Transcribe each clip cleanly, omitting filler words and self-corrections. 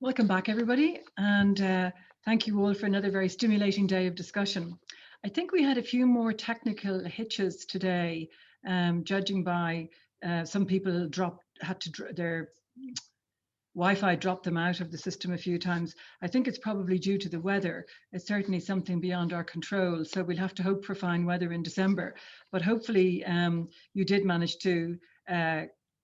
Welcome back, everybody, and thank you all for another very stimulating day of discussion. I think we had a few more technical hitches today, judging by some people their Wi-Fi dropped them out of the system a few times. I think it's probably due to the weather. It's certainly something beyond our control, so we'll have to hope for fine weather in December. But hopefully you did manage to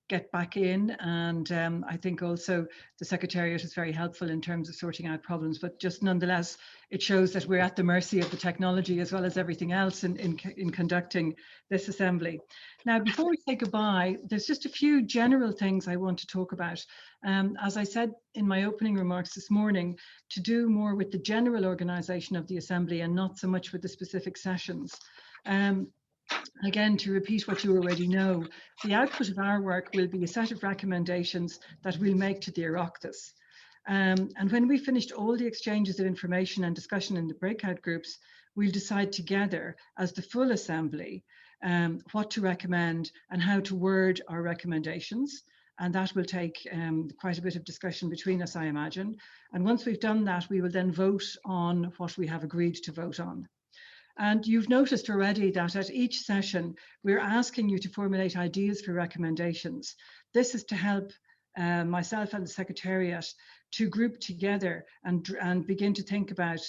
get back in, and I think also the Secretariat is very helpful in terms of sorting out problems, but just nonetheless it shows that we're at the mercy of the technology as well as everything else in conducting this assembly. Now, before we say goodbye, there's just a few general things I want to talk about. As I said in my opening remarks this morning, to do more with the general organisation of the Assembly and not so much with the specific sessions. Again, to repeat what you already know, the output of our work will be a set of recommendations that we'll make to the Oireachtas. And when we finished all the exchanges of information and discussion in the breakout groups, we'll decide together as the full Assembly what to recommend and how to word our recommendations. And that will take quite a bit of discussion between us, I imagine. And once we've done that, we will then vote on what we have agreed to vote on. And you've noticed already that at each session, we're asking you to formulate ideas for recommendations. This is to help myself and the Secretariat to group together and begin to think about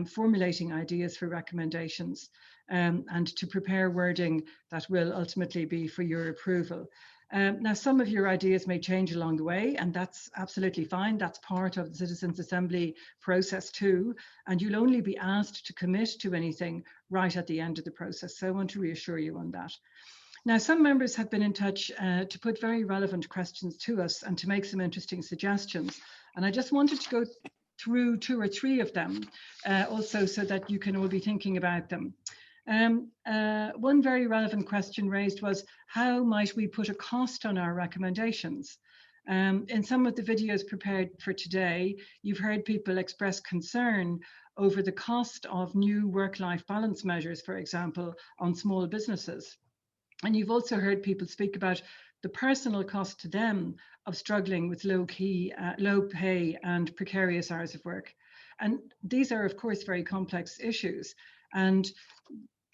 formulating ideas for recommendations and to prepare wording that will ultimately be for your approval. Now, some of your ideas may change along the way, and that's absolutely fine. That's part of the Citizens' Assembly process too, and you'll only be asked to commit to anything right at the end of the process. So I want to reassure you on that. Now, some members have been in touch to put very relevant questions to us and to make some interesting suggestions. And I just wanted to go through 2 or 3 of them also so that you can all be thinking about them. One very relevant question raised was, how might we put a cost on our recommendations? In some of the videos prepared for today, you've heard people express concern over the cost of new work-life balance measures, for example, on small businesses. And you've also heard people speak about the personal cost to them of struggling with low pay and precarious hours of work. And these are, of course, very complex issues. And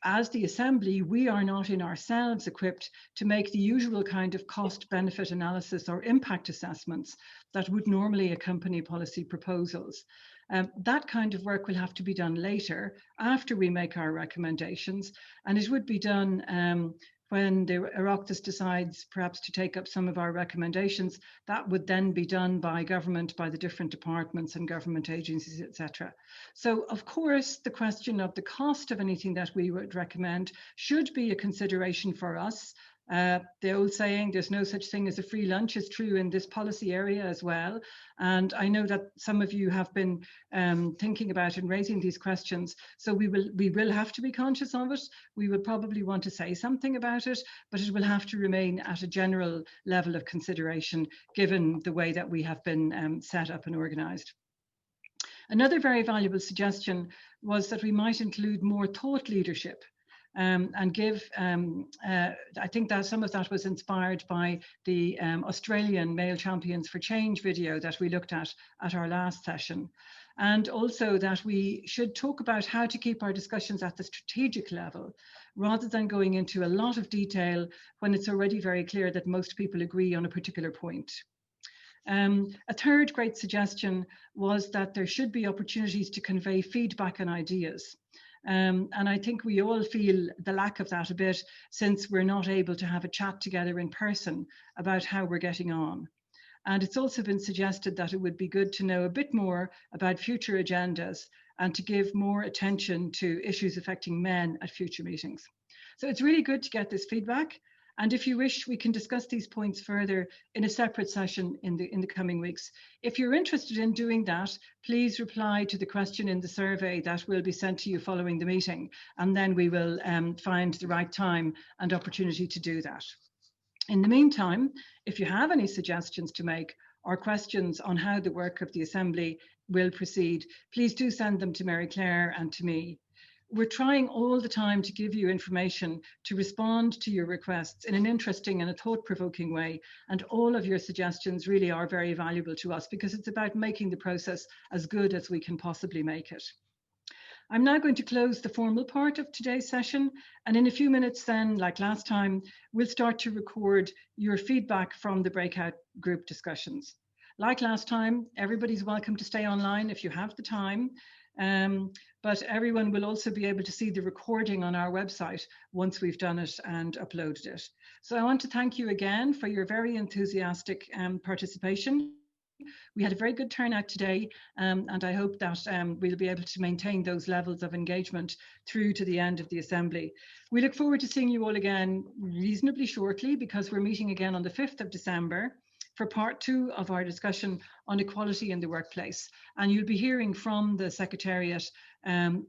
as the Assembly, we are not in ourselves equipped to make the usual kind of cost-benefit analysis or impact assessments that would normally accompany policy proposals. That kind of work will have to be done later, after we make our recommendations, and it would be done when the Oireachtas decides perhaps to take up some of our recommendations. That would then be done by government, by the different departments and government agencies, etc. So, of course, the question of the cost of anything that we would recommend should be a consideration for us. The old saying, there's no such thing as a free lunch, is true in this policy area as well. And I know that some of you have been thinking about and raising these questions. So we will have to be conscious of it. We will probably want to say something about it, but it will have to remain at a general level of consideration, given the way that we have been set up and organised. Another very valuable suggestion was that we might include more thought leadership. And give, I think that some of that was inspired by the Australian Male Champions for Change video that we looked at our last session. And also that we should talk about how to keep our discussions at the strategic level, rather than going into a lot of detail when it's already very clear that most people agree on a particular point. A third great suggestion was that there should be opportunities to convey feedback and ideas. And I think we all feel the lack of that a bit, since we're not able to have a chat together in person about how we're getting on. And it's also been suggested that it would be good to know a bit more about future agendas and to give more attention to issues affecting men at future meetings. So it's really good to get this feedback. And if you wish, we can discuss these points further in a separate session in the coming weeks. If you're interested in doing that, please reply to the question in the survey that will be sent to you following the meeting, and then we will find the right time and opportunity to do that. In the meantime, if you have any suggestions to make or questions on how the work of the Assembly will proceed, please do send them to Mary Claire and to me. We're trying all the time to give you information to respond to your requests in an interesting and a thought-provoking way. And all of your suggestions really are very valuable to us because it's about making the process as good as we can possibly make it. I'm now going to close the formal part of today's session. And in a few minutes then, like last time, we'll start to record your feedback from the breakout group discussions. Like last time, everybody's welcome to stay online if you have the time. But everyone will also be able to see the recording on our website once we've done it and uploaded it. So I want to thank you again for your very enthusiastic participation. We had a very good turnout today, and I hope that we'll be able to maintain those levels of engagement through to the end of the Assembly. We look forward to seeing you all again reasonably shortly, because we're meeting again on the 5th of December for part 2 of our discussion on equality in the workplace. And you'll be hearing from the Secretariat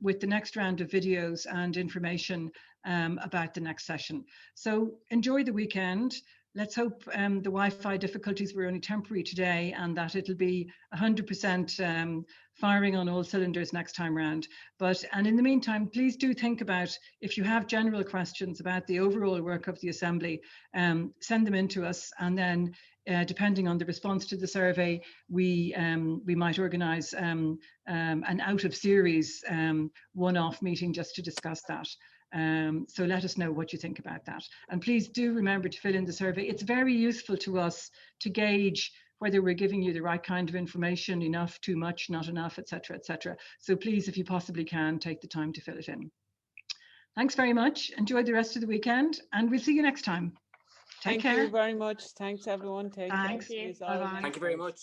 with the next round of videos and information about the next session. So enjoy the weekend. Let's hope the Wi-Fi difficulties were only temporary today and that it'll be 100% firing on all cylinders next time round. And in the meantime, please do think about, if you have general questions about the overall work of the Assembly, send them in to us, and then depending on the response to the survey, we might organise an out of series one-off meeting just to discuss that. So let us know what you think about that. And please do remember to fill in the survey. It's very useful to us to gauge whether we're giving you the right kind of information, enough, too much, not enough, etc., etc. So please, if you possibly can, take the time to fill it in. Thanks very much. Enjoy the rest of the weekend, and we'll see you next time. Take care. Thank you very much. Thanks, everyone. Take care. Thanks. Bye-bye. Thank you very much.